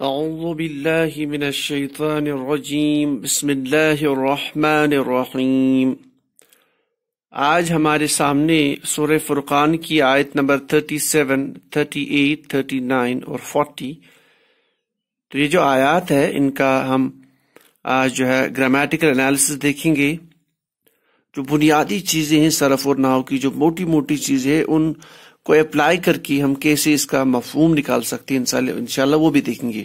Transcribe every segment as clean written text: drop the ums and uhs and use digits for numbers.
اعوذ باللہ من الشیطان الرجیم بسم اللہ الرحمن الرحیم۔ آج ہمارے سامنے سورہ فرقان کی آیت نمبر 37، 38، 39 اور 40۔ تو یہ جو آیات ہے ان کا ہم آج گرامیٹیکل انالیسس دیکھیں گے۔ جو بنیادی چیزیں ہیں صرف اور نحو کی، جو موٹی موٹی چیزیں ہیں، ان کو اپلائی کر کے ہم کیسے اس کا مفہوم نکال سکتے ہیں انشاءاللہ وہ بھی دیکھیں گے۔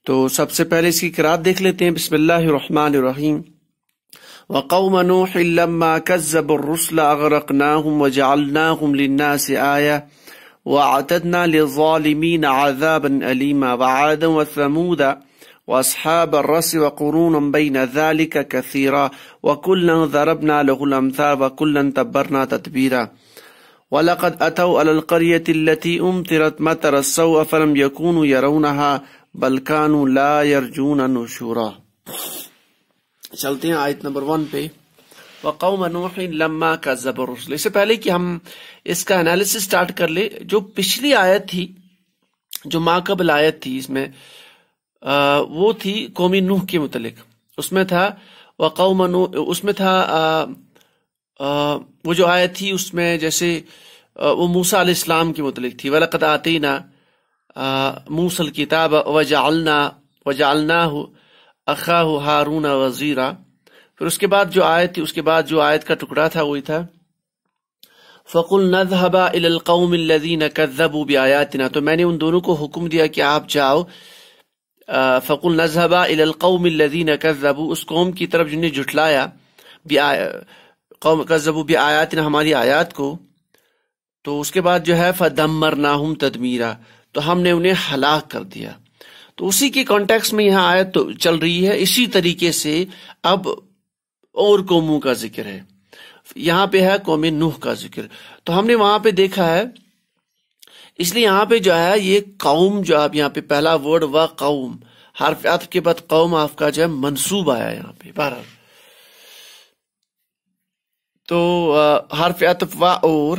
تو سب سے پہلے اس کی قرات دیکھ لیتے ہیں۔ بسم اللہ الرحمن الرحیم۔ وقوم نوح لما كذبوا الرسل اغرقناهم وجعلناهم للناس آية واعتدنا للظالمين عذابا أليما وعادا وثمود واصحاب الرس وقرونا بين ذلك كثيرا وكلا ضربنا له الامثال وكلا تبرنا تتبيرا وَلَقَدْ أَتَوْا عَلَى الْقَرْيَةِ الَّتِي أُمْطِرَتْ مَطَرَ السَّوْءِ فَلَمْ يَكُونُوا يَرَوْنَهَا بَلْ كَانُوا لَا يَرْجُونَ نُشُورًا۔ چلتے ہیں آیت نمبر 1 پہ۔ وَقَوْمَ نُوحٍ لَمَّا كَذَّبَ الرُّسُلَ۔ اس سے پہلے کہ ہم اس کا انالیسس سٹارٹ کر لیں، جو پچھلی آیت تھی، جو ماقبل آیت تھی، اس میں وہ تھی قوم نوح کے متعلق۔ اس میں تھا وَقَوْمَ نوح، اس میں تھا وہ جو آیت تھی اس میں جیسے وہ موسیٰ علیہ السلام کے متعلق تھی، وَلَقَدْ آتَيْنَا مُوسَى الْكِتَابَ وَجَعَلْنَاهُ أَخَاهُ هَارُونَ وَزِيرًا۔ پھر اس کے بعد جو آیت تھی، اس کے بعد جو آیت کا ٹکڑا تھا وہی تھا فَقُلْنَا اذْهَبَا إِلَى الْقَوْمِ الَّذِينَ كَذَّبُوا بِآيَاتِنَا۔ تو میں نے ان دونوں کو حکم دیا کہ آپ جاؤ، فَقُلْنَا اذْهَبَا إِلَى الْقَوْمِ الَّذِينَ كَذَّبُوا، اس قوم کی طرف جنہیں جھٹلایا، قوم کذبوا بآیاتنا، ہماری آیات کو۔ تو اس کے بعد جو ہے فدمرناہم تدمیرا، تو ہم نے انہیں ہلاک کر دیا۔ تو اسی کے کانٹیکس میں یہاں آیت تو چل رہی ہے۔ اسی طریقے سے اب اور قوموں کا ذکر ہے، یہاں پہ ہے قوم نوح کا ذکر۔ تو ہم نے وہاں پہ دیکھا ہے، اس لیے یہاں پہ جو ہے یہ قوم، جو آپ یہاں پہ پہلا ورڈ و قوم، حرف عطف کے بعد قوم آپ کا جو ہے منصوب آیا یہاں پہ بہرحال۔ تو حرف عطف و اور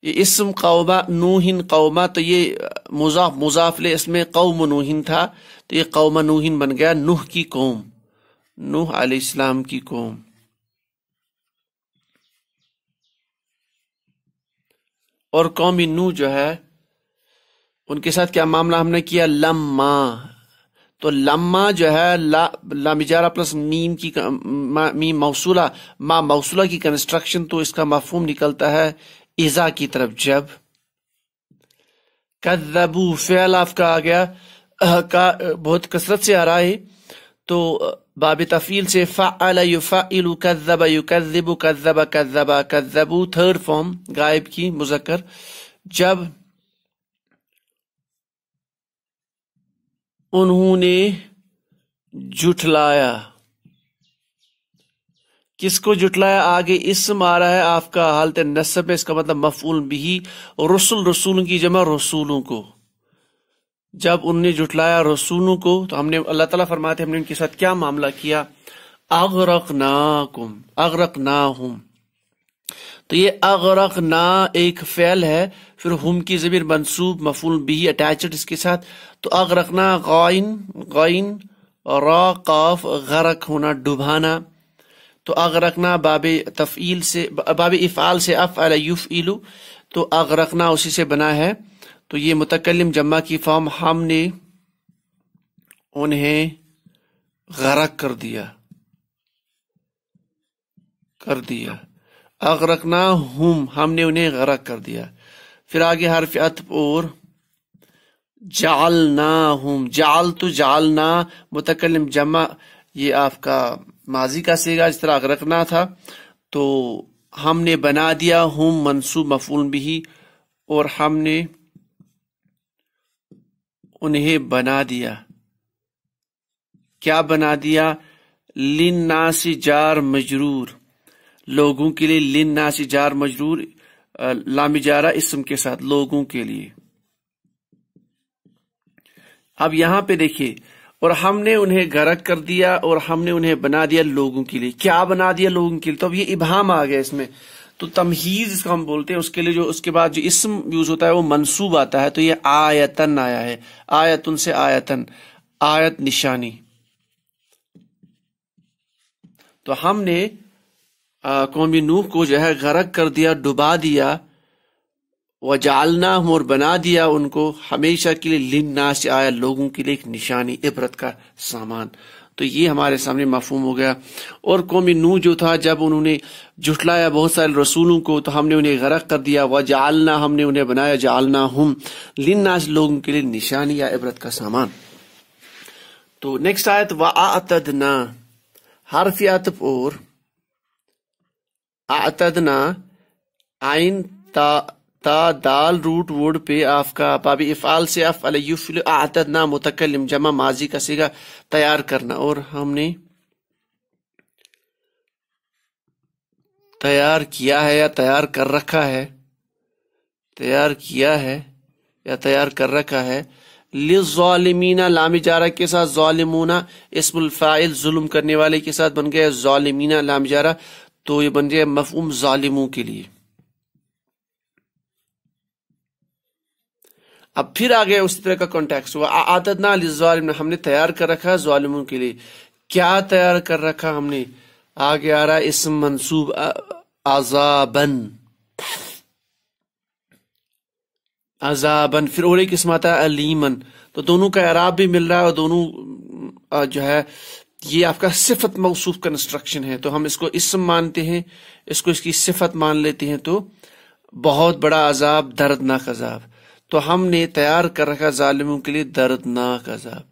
یہ اسم قومہ نوحن قومہ، تو یہ مضاف مضاف لے، اس میں قوم نوحن تھا تو یہ قوم نوحن بن گیا، نوح کی قوم، نوح علیہ السلام کی قوم۔ اور قوم نوح جو ہے ان کے ساتھ کیا معاملہ ہم نے کیا؟ لما، تو لما جو ہے لام اجارہ پلس میم کی میم موصولہ، ما موصولہ کی کنسٹرکشن، تو اس کا مفہوم نکلتا ہے اذا کی طرف جب۔ کذبو فعل آپ کا آ گیا، کا بہت کثرت سے آ رہا ہے، تو باب تفعیل سے فعل یفعل، کذب یکذب، کذب کذبا کذبو، تھرڈ فارم غائب کی مذکر، جب انہوں نے جھٹلایا۔ کس کو جھٹلایا؟ آگے اسم آ رہا ہے آپ کا حالت نصب ہے، اس کا مطلب مفعول بھی، رسول، رسولوں کی جمع رسولوں کو۔ جب انہوں نے جھٹلایا رسولوں کو، تو ہم نے، اللہ تعالیٰ فرماتے ہم نے ان کے ساتھ کیا معاملہ کیا؟ اغرقناکم، اغرقناہم۔ تو یہ اغرقنا ایک فعل ہے، پھر ہم کی ضمیر منصوب، مفعول بھی اٹیچڈ اس کے ساتھ، تو اغرقنا غائن را قاف، غرق ہونا ڈبانا، تو اغرقنا باب تفعیل سے، باب افعال سے افعل یفعل، تو اغرقنا اسی سے بنا ہے۔ تو یہ متکلم جمع کی فارم، ہم نے انہیں غرق کر دیا، اغرقنا ہم نے انہیں غرق کر دیا۔ پھر آگے حرف عطف اور جعلناہم، جعل تو جعلنا متکلم جمع، یہ آپ کا ماضی کا صیغہ، جس طرح اغرقنا تھا تو ہم نے بنا دیا، ہم منصوب مفعول بھی، اور ہم نے انہیں بنا دیا۔ کیا بنا دیا؟ للناس جار مجرور، لوگوں کے لیے، للناس جار مجرور، لام جارہ اسم کے ساتھ، لوگوں کے لیے۔ اب یہاں پہ دیکھیے، اور ہم نے انہیں غرق کر دیا اور ہم نے انہیں بنا دیا لوگوں کے لیے۔ کیا بنا دیا لوگوں کے لیے؟ تو اب یہ ابہام آ گیا اس میں، تو تمہیز اس کو ہم بولتے ہیں، اس کے لیے جو اس کے بعد جو اسم یوز ہوتا ہے وہ منصوب آتا ہے، تو یہ آیتن آیا ہے، آیتن سے آیتن، آیت نشانی. تو ہم نے قوم نوح کو جو ہے غرق کر دیا، ڈبا دیا، وجعلناہم اور بنا دیا ان کو ہمیشہ کے لیے للناس آیا، لوگوں کے لیے ایک نشانی، عبرت کا سامان. تو یہ ہمارے سامنے مفہوم ہو گیا. اور قوم نوح جو تھا، جب انہوں نے جھٹلایا بہت سارے رسولوں کو تو ہم نے انہیں غرق کر دیا، وجعلنا ہم نے انہیں بنایا، جعلناہم للناس لوگوں کے لیے نشانی یا عبرت کا سامان. تو نیکسٹ آیت وَأَعْتَدْنَا، حرف عطف اور اعتدنا، عین تا دال روٹ ووڈ پہ آف کا باب افعال سے افعل یفعل، اعتدنا متکلم جمع ماضی کا صیغہ تیار کرنا، اور ہم نے تیار کیا ہے یا تیار کر رکھا ہے، تیار کیا ہے یا تیار کر رکھا ہے. للظالمین لام جارہ کے ساتھ ظالمون اسم الفاعل ظلم کرنے والے کے ساتھ بن گیا ظالمین لام جارہ، تو یہ بن جائے مفہوم ظالموں کے لیے. اب پھر آگے اسی طرح کا کانٹیکس ہوا، اعتدنا للظالمین، ہم نے تیار کر رکھا ظالموں کے لیے. کیا تیار کر رکھا ہم نے؟ آگے آ رہا اسم منصوب عذابن، عذابن. پھر اور ایک اسم آتا ہے علیمن. تو دونوں کا اعراب بھی مل رہا ہے، اور دونوں جو ہے یہ آپ کا صفت موصوف کنسٹرکشن ہے، تو ہم اس کو اسم مانتے ہیں، اس کو اس کی صفت مان لیتے ہیں. تو بہت بڑا عذاب، دردناک عذاب. تو ہم نے تیار کر رکھا ظالموں کے لیے دردناک عذاب،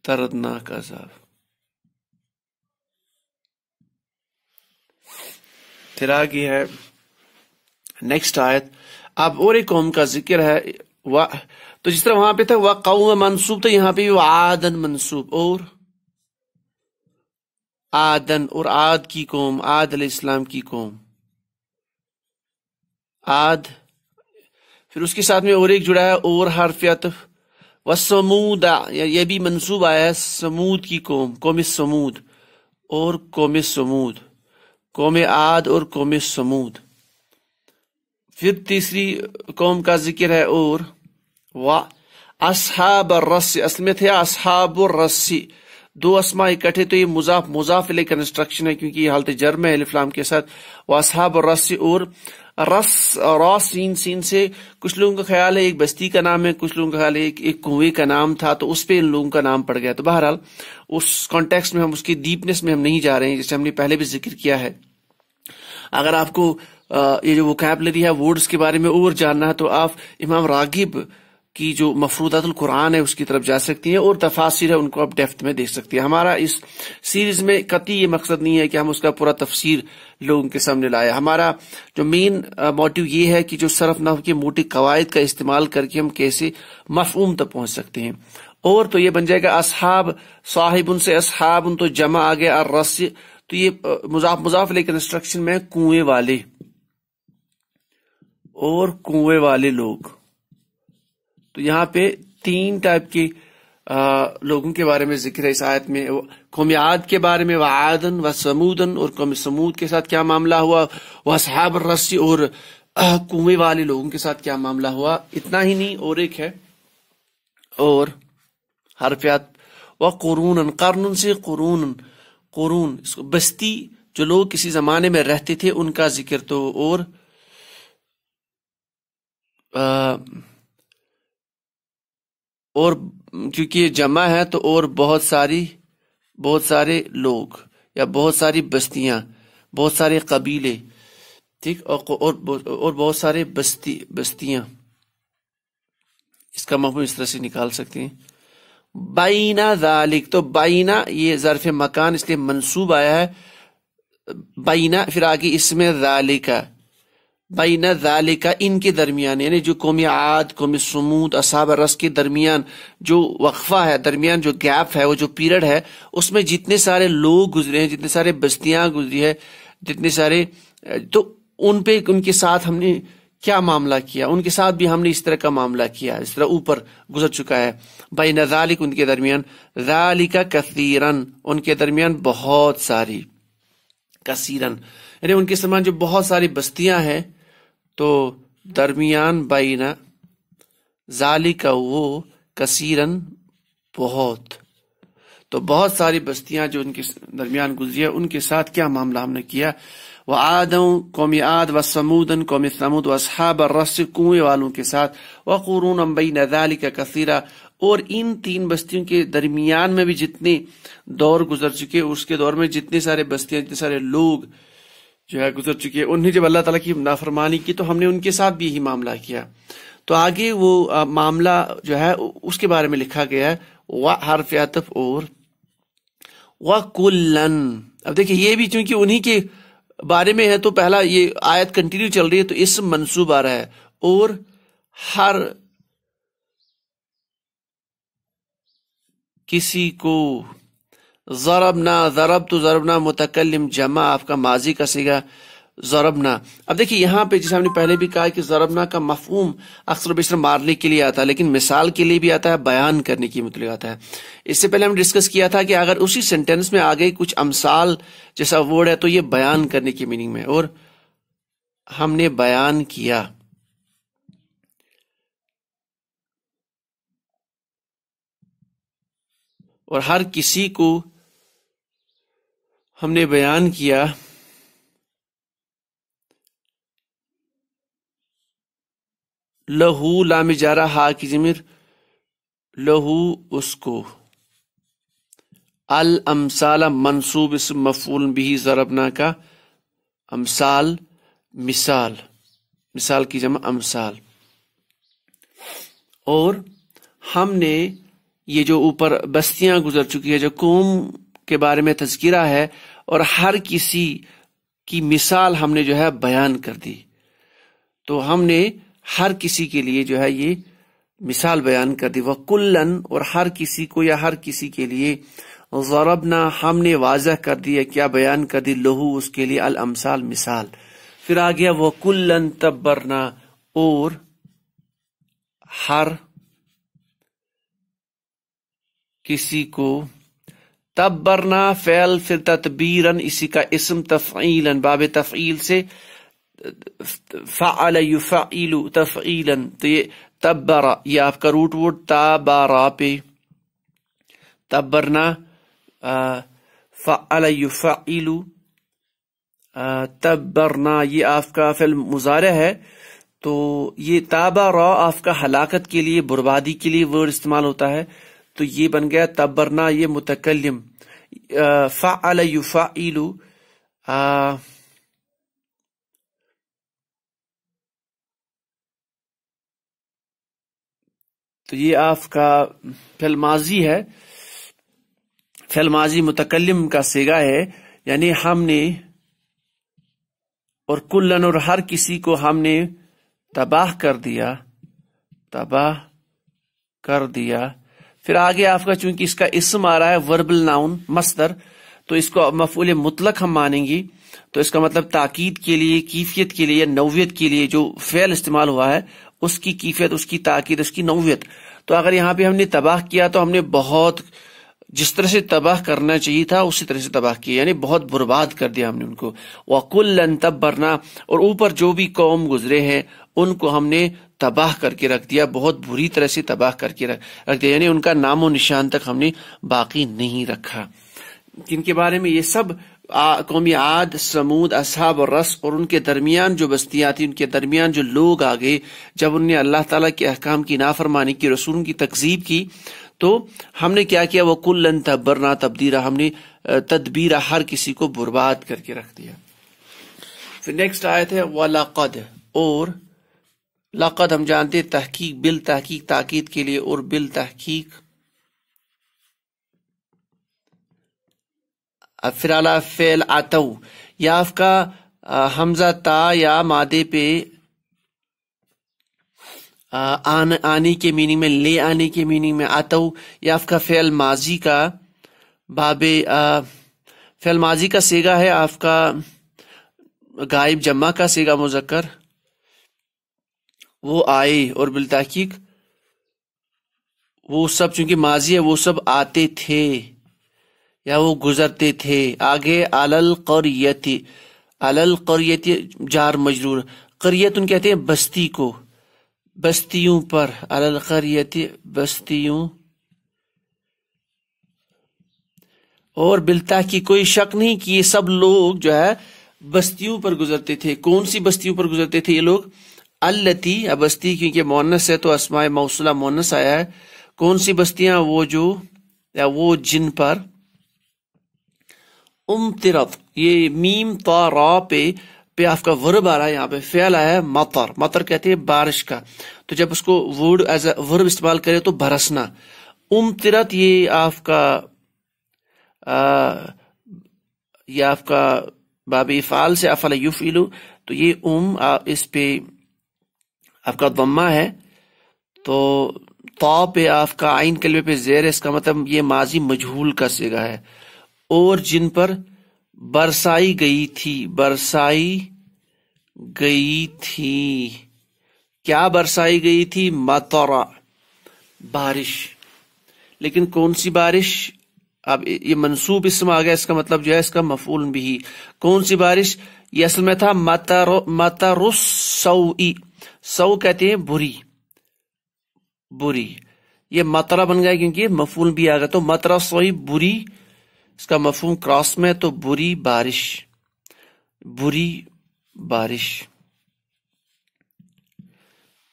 دردناک عذاب. پھر آگے ہے نیکسٹ آیت. اب اور ایک قوم کا ذکر ہے، تو جس طرح وہاں پہ تھا وَقَوْمَ منصوب، تو یہاں پہ وَعَادًا منصوب، اور عادن، اور عاد کی قوم، عاد علیہ السلام کی قوم، عاد. پھر اس کے ساتھ میں اور ایک جڑا ہے اور حرف عطف، وَثَمُودَ، یہ بھی منصوب آیا ہے، سمود کی قوم، قوم سمود، اور قوم سمود، قوم عاد اور قوم سمود. پھر تیسری قوم کا ذکر ہے اور اصحاب الرس، اصل میں تھے اصحاب الرس، دو اسماء اکٹھے تو یہ مضاف الیہ کنسٹرکشن ہے، کیونکہ یہ حالت جر میں الف لام کے ساتھ. واصحاب الرس، اور رس را سین، سین سے کچھ لوگوں کا خیال ہے ایک بستی کا نام ہے، کچھ لوگوں کا خیال ہے ایک کنویں کا نام تھا، تو اس پہ ان لوگوں کا نام پڑ گیا. تو بہرحال اس کانٹیکسٹ میں ہم اس کی ڈیپنس میں ہم نہیں جا رہے ہیں، جیسے ہم نے پہلے بھی ذکر کیا ہے. اگر آپ کو یہ جو ووکیبلری ہے ورڈز کے بارے میں اور جاننا ہے تو آپ امام راغب کی جو مفروضات القرآن ہے اس کی طرف جا سکتی ہیں، اور تفاسیر ہے ان کو آپ ڈیپتھ میں دیکھ سکتی ہیں. ہمارا اس سیریز میں قطعی یہ مقصد نہیں ہے کہ ہم اس کا پورا تفسیر لوگوں کے سامنے لائے. ہمارا جو مین موٹیو یہ ہے کہ جو صرف نحو کے موٹی قواعد کا استعمال کر کے ہم کیسے مفہوم تک پہنچ سکتے ہیں. اور تو یہ بن جائے گا اصحاب، صاحب ان سے اصحاب ان، تو جمع آ گیا الرس، تو یہ مضاف الیہ کنسٹرکشن میں کنویں والے اور کنویں والے لوگ. تو یہاں پہ تین ٹائپ کے لوگوں کے بارے میں ذکر ہے اس آیت میں. قوم عاد کے بارے میں وعادن و سمودن، اور قوم سمود کے ساتھ کیا معاملہ ہوا، واصحاب الرس، اور کنویں والے لوگوں کے ساتھ کیا معاملہ ہوا. اتنا ہی نہیں، اور ایک ہے اور حرفیات وقرون، قرن سے قرون، قرون اس کو بستی جو لوگ کسی زمانے میں رہتے تھے ان کا ذکر. تو اور کیونکہ یہ جمع ہے تو اور بہت سارے لوگ یا بہت ساری بستیاں، بہت سارے قبیلے، ٹھیک، اور بہت سارے بستیاں، اس کا مفہوم اس طرح سے نکال سکتے ہیں. بائنا ذالک، تو بائنا یہ ظرف مکان اس لیے منصوب آیا ہے، بائنا پھر آگے اس میں ذالکا، بائنا ذالکا ان کے درمیان، یعنی جو قوم عاد، قوم سمود، اصحاب الرس کے درمیان جو وقفہ ہے، درمیان جو گیپ ہے، وہ جو پیریڈ ہے، اس میں جتنے سارے لوگ گزرے ہیں، جتنے سارے بستیاں گزری ہے، جتنے سارے، تو ان پہ ان کے ساتھ ہم نے کیا معاملہ کیا، ان کے ساتھ بھی ہم نے اس طرح کا معاملہ کیا، اس طرح اوپر گزر چکا ہے. بین ذالک ان کے درمیان، ذالک کثیرن ان کے درمیان بہت ساری، کثیرن یعنی ان کے درمیان جو بہت ساری بستیاں ہیں، تو درمیان بین ذالک وہ کثیرن بہت، تو بہت ساری بستیاں جو ان کے درمیان گزری ہے، ان کے ساتھ کیا معاملہ ہم نے کیا. وَعَادًا قوم عاد وَثَمُودًا قوم ثمود وَأَصْحَابَ الرَّسِّ کنویں والوں کے ساتھ، وَقُرُونًا بَيْنَ ذَلِكَ كَثِيرًا، اور ان 3 بستیوں کے درمیان میں بھی جتنے دور گزر چکے، اس کے دور میں جتنے سارے بستیاں، جتنے سارے لوگ جو ہے گزر چکے، انہیں جب اللہ تعالیٰ کی نافرمانی کی تو ہم نے ان کے ساتھ بھی یہی معاملہ کیا. تو آگے وہ معاملہ جو ہے اس کے بارے میں لکھا گیا ہے، حرف عطف اور وَكُلًّا. اب دیکھیں یہ بھی چونکہ انہی کے بارے میں ہے تو پہلا یہ آیت کنٹینیو چل رہی ہے تو اسم منصوب آ رہا ہے، اور ہر کسی کو. ضربنا، ضرب تو ضربنا متکلم جمع، آپ کا ماضی کا صیغہ ضربنا. اب دیکھیے یہاں پہ جیسے ہم نے پہلے بھی کہا کہ ضربنا کا مفہوم اکثر و بیشتر مارنے کے لیے آتا ہے، لیکن مثال کے لیے بھی آتا ہے، بیان کرنے کی مطلب آتا ہے. اس سے پہلے ہم ڈسکس کیا تھا کہ اگر اسی سینٹینس میں آگے کچھ امثال جیسا ورڈ ہے تو یہ بیان کرنے کی میننگ میں، اور ہم نے بیان کیا. اور ہر کسی کو ہم نے بیان کیا. لہو لام جارہ ہا کی ضمیر، لہو اس کو، الامثال منصوب اسم مفعول بھی ضربنا کا، امثال مثال، مثال کی جمع امثال. اور ہم نے یہ جو اوپر بستیاں گزر چکی ہے، جو قوم کے بارے میں تذکرہ ہے، اور ہر کسی کی مثال ہم نے جو ہے بیان کر دی. تو ہم نے ہر کسی کے لیے جو ہے یہ مثال بیان کر دی. وَكُلًّا، اور ہر کسی کو یا ہر کسی کے لیے، ضربنا ہم نے واضح کر دیا، کیا بیان کر دی، لہو اس کے لیے، الامثال مثال. پھر آ گیا وَكُلًّا تَبَّرْنَا، اور ہر کسی کو، تبرنا فعل، پھر تتبیرن اسی کا اسم، تفعیلن باب تفعیل سے، فعل یفعل تفعیلن، تو یہ تبرا، یہ آپ کا روٹ ورڈ تابارا پہ، تبرنا فعل یفعل تبرنا، یہ آپ کا فعل مضارع ہے. تو یہ تابارا آپ کا ہلاکت کے لیے، بربادی کے لیے ورڈ استعمال ہوتا ہے، تو یہ بن گیا تبرنا، یہ متکلم. فعل یفعل، تو یہ آپ کا فعل ماضی ہے، فعل ماضی متکلم کا صیغہ ہے، یعنی ہم نے، اور کلن، اور ہر کسی کو ہم نے تباہ کر دیا، تباہ کر دیا. پھر آگے آپ کا چونکہ اس کا اسم آ رہا ہے وربل ناؤن مصدر، تو اس کو مفعول مطلق ہم مانیں گے. تو اس کا مطلب تاکید کے لیے، کیفیت کے لیے، نوعیت کے لیے جو فعل استعمال ہوا ہے اس کی کیفیت، اس کی تاکید، اس کی نوعیت. تو اگر یہاں پہ ہم نے تباہ کیا تو ہم نے بہت، جس طرح سے تباہ کرنا چاہیے تھا اسی طرح سے تباہ کیا، یعنی بہت برباد کر دیا ہم نے ان کو. وَكُلًّا تَبَّرْنَا، اور اوپر جو بھی قوم گزرے ہیں ان کو ہم نے تباہ کر کے رکھ دیا، بہت بری طرح سے تباہ کر کے رکھ دیا، یعنی ان کا نام و نشان تک ہم نے باقی نہیں رکھا. جن کے بارے میں یہ سب قومی عاد، سمود، اصحاب الرس، اور ان کے درمیان جو بستیاں تھیں، ان کے درمیان جو لوگ آگے، جب انہوں نے اللہ تعالیٰ کے احکام کی نافرمانی کی، رسولوں کی تکذیب کی، تو ہم نے کیا کیا، وَكُلًّا تَبَّرْنَا تَبْدِيرًا، ہم نے تدبیرہ ہر کسی کو برباد کر کے رکھ دیا. پھر نیکسٹ آیت ہے وَلَقَدْ، اور لقد ہم جانتے تحقیق، بالتحقیق تاکید کے لیے، اور بالتحقیق پھر اعلی فعل آتو، یا آپ کا حمزہ تا یا مادے پہ آنے کے میننگ میں، لے آنے کے میننگ میں، آتو یا آپ کا فعل ماضی کا باب، فعل ماضی کا صیغہ ہے آپ کا غائب جمع کا صیغہ مذکر، وہ آئے، اور بالتحقیق وہ سب، چونکہ ماضی ہے، وہ سب آتے تھے یا وہ گزرتے تھے. آگے علی القریۃ، علل قریت جار مجرور، قریتن کہتے ہیں بستی کو، بستیوں پر، علل قریت بستیوں، اور بالتحقیق کوئی شک نہیں کہ یہ سب لوگ جو ہے بستیوں پر گزرتے تھے۔ کون سی بستیوں پر گزرتے تھے یہ لوگ؟ التی، بستی کیونکہ مؤنث ہے تو اسماء موصولہ مؤنث آیا ہے۔ کون سی بستیاں؟ وہ جو یا وہ جن پر امطرت، یہ میم تا را پہ آپ کا ورب آ رہا ہے، یہاں پہ فعل آیا ہے مطر، مطر کہتے ہیں بارش کا، تو جب اس کو ورڈ ایز اے ورب استعمال کرے تو برسنا۔ امطرت یہ آپ کا باب افعال سے افعل یفعل، تو یہ اس پہ آپ کا ضمہ ہے، تو تا پہ آپ کا عین کلمے پہ زیر ہے، اس کا مطلب یہ ماضی مجہول کا صیغہ ہے۔ اور جن پر برسائی گئی تھی، برسائی گئی تھی، کیا برسائی گئی تھی؟ مطر، بارش۔ لیکن کون سی بارش؟ اب یہ منصوب اسم آ گیا، اس کا مطلب جو ہے اس کا مفعول بھی۔ کون سی بارش؟ یہ اصل میں تھا مطر السوء، سو کہتے ہیں بری، بری، یہ مطرہ بن گیا کیونکہ مفعول بھی آ گیا، تو مطر السوء بری، اس کا مفہوم کراس میں تو بری بارش، بری بارش۔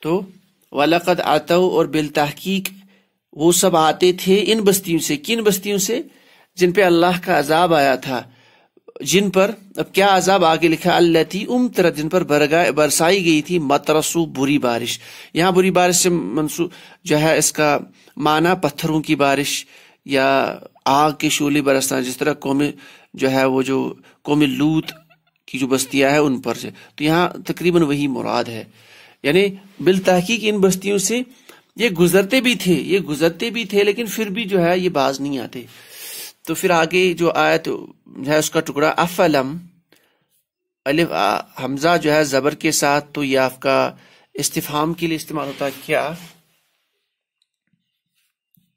تو وَلَقَدْ آتَوْا، اور بالتحقیق وہ سب آتے تھے ان بستیوں سے۔ کن بستیوں سے؟ جن پہ اللہ کا عذاب آیا تھا، جن پر اب کیا عذاب آگے لکھا، التی امطرت، جن پر برسائی گئی تھی، مطرسو بری بارش۔ یہاں بری بارش سے منسوب جو ہے اس کا معنی پتھروں کی بارش یا آگ کے شعلے برسنا، جس طرح قوم جو ہے وہ جو قوم لوط کی جو بستیاں ہیں ان پر سے، تو یہاں تقریباً وہی مراد ہے۔ یعنی بالتحقیق ان بستیوں سے یہ گزرتے بھی تھے لیکن پھر بھی جو ہے یہ باز نہیں آتے۔ تو پھر آگے جو آیت ہے اس کا ٹکڑا افلم، الف حمزہ جو ہے زبر کے ساتھ، تو یہ آپ کا استفہام کے لیے استعمال ہوتا ہے،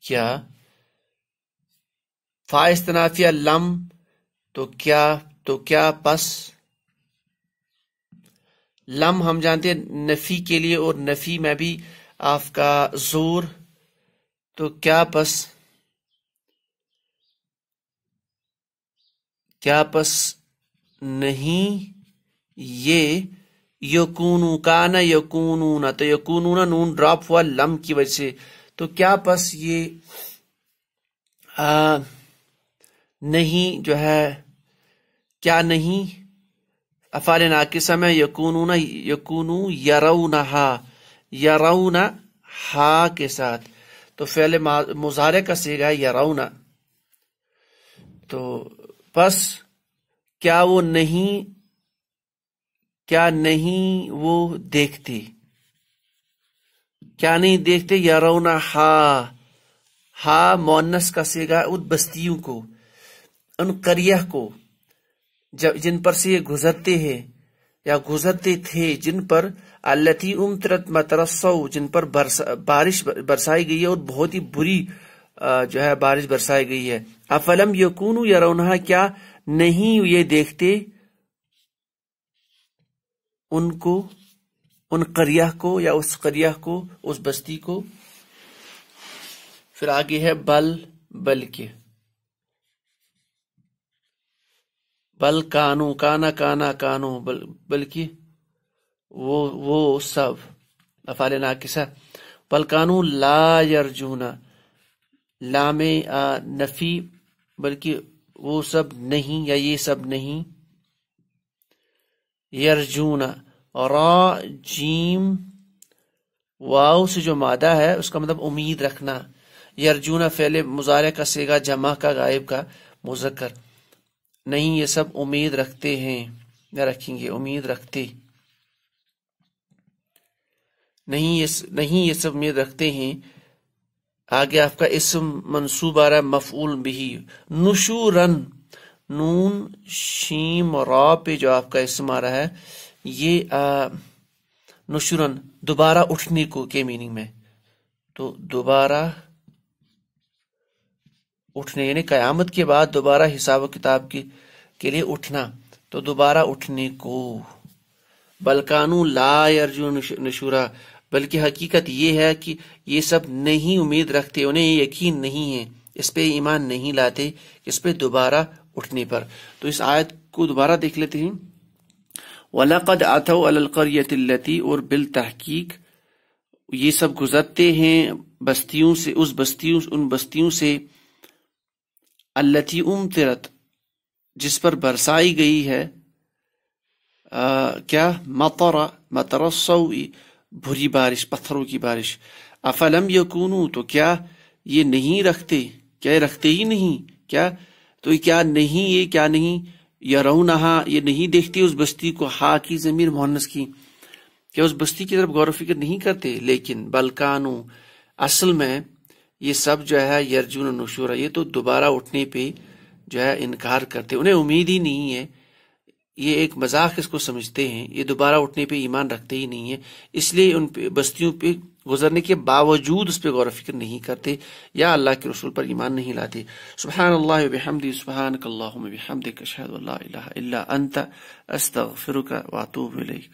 کیا فا استنافیہ لم، تو کیا پس، لم ہم جانتے ہیں نفی کے لیے، اور نفی میں بھی آپ کا زور، تو کیا پس نہیں یہ یکونو، کانا یکونون، تو یکونون نون ڈراپ ہوا لم کی وجہ سے، تو کیا پس یہ نہیں جو ہے، کیا نہیں افعال ناقصہ میں یکونو یرونہا، یرونہا کے ساتھ، تو فعل مضارع کا صیغہ ہے یرونا، تو پس کیا نہیں وہ دیکھتے، کیا نہیں دیکھتے، یرونہا، ہا مؤنث کا صیغہ ان بستیوں کو، ان قریہ کو جن پر سے یہ گزرتے ہیں یا گزرتے تھے، جن پر التی امطرت مطر السوء، جن پر بارش برسائی گئی ہے اور بہت ہی بری جو ہے بارش برسائی گئی ہے۔ افلم یکونو یرونہا، کیا نہیں یہ دیکھتے ان کو، ان قریہ کو یا اس قریہ کو، اس بستی کو۔ پھر آگے ہے بلکہ بل کانو، کانا کانو، بلکہ وہ سب افعال ناقصہ، بل کانو لا یرجونا، لام نفی، بلکہ وہ سب نہیں یا یہ سب نہیں، یرجونا، را جیم واو سے جو مادہ ہے اس کا مطلب امید رکھنا، یرجونا فعل مضارع کا صیغہ جمع کا غائب کا مذکر، نہیں یہ سب امید رکھتے ہیں یا رکھیں گے، امید رکھتے، نہیں یہ سب امید رکھتے ہیں۔ آگے آپ کا اسم منصوب آ رہا ہے مفعول بھی، نشورن، نون شیم را پہ جو آپ کا اسم آ رہا ہے یہ نشورن دوبارہ اٹھنے کو کے میننگ میں، تو دوبارہ اٹھنے یعنی قیامت کے بعد دوبارہ حساب و کتاب کے لیے اٹھنا، تو دوبارہ اٹھنے کو، بلکانو لا یرجون نشورا، بلکہ حقیقت یہ ہے کہ یہ سب نہیں امید رکھتے، انہیں یقین نہیں ہے، اس پہ ایمان نہیں لاتے، اس پہ دوبارہ اٹھنے پر۔ تو اس آیت کو دوبارہ دیکھ لیتے ہیں۔ وَلَقَدْ أَتَوْا عَلَى الْقَرْيَةِ الَّتِي، اور بالتحقیق یہ سب گزرتے ہیں بستیوں سے، ان بستیوں سے، الَّتِي أُمْطِرَتْ، جس پر برسائی گئی ہے، کیا مطر السوء، بری بارش، پتھروں کی بارش۔ افلم یکونوا، تو کیا یہ نہیں رکھتے، کیا یہ رکھتے ہی نہیں، کیا تو کیا نہیں یرونہا، یہ نہیں دیکھتے اس بستی کو، ہا کی ضمیر مؤنث کی، کیا اس بستی کی طرف غور و فکر نہیں کرتے؟ لیکن بلکانو، اصل میں یہ سب جو ہے یرجون نشورا، یہ تو دوبارہ اٹھنے پہ جو ہے انکار کرتے، انہیں امید ہی نہیں ہے، یہ ایک مذاق اس کو سمجھتے ہیں، یہ دوبارہ اٹھنے پہ ایمان رکھتے ہی نہیں ہے، اس لیے ان پہ بستیوں پہ گزرنے کے باوجود اس پہ غور و فکر نہیں کرتے یا اللہ کے رسول پر ایمان نہیں لاتے۔ سبحان اللہ وبحمدہ، سبحانک اللہم وبحمدک، اشہد ان لا الہ الا انت، استغفرک واتوب الیک۔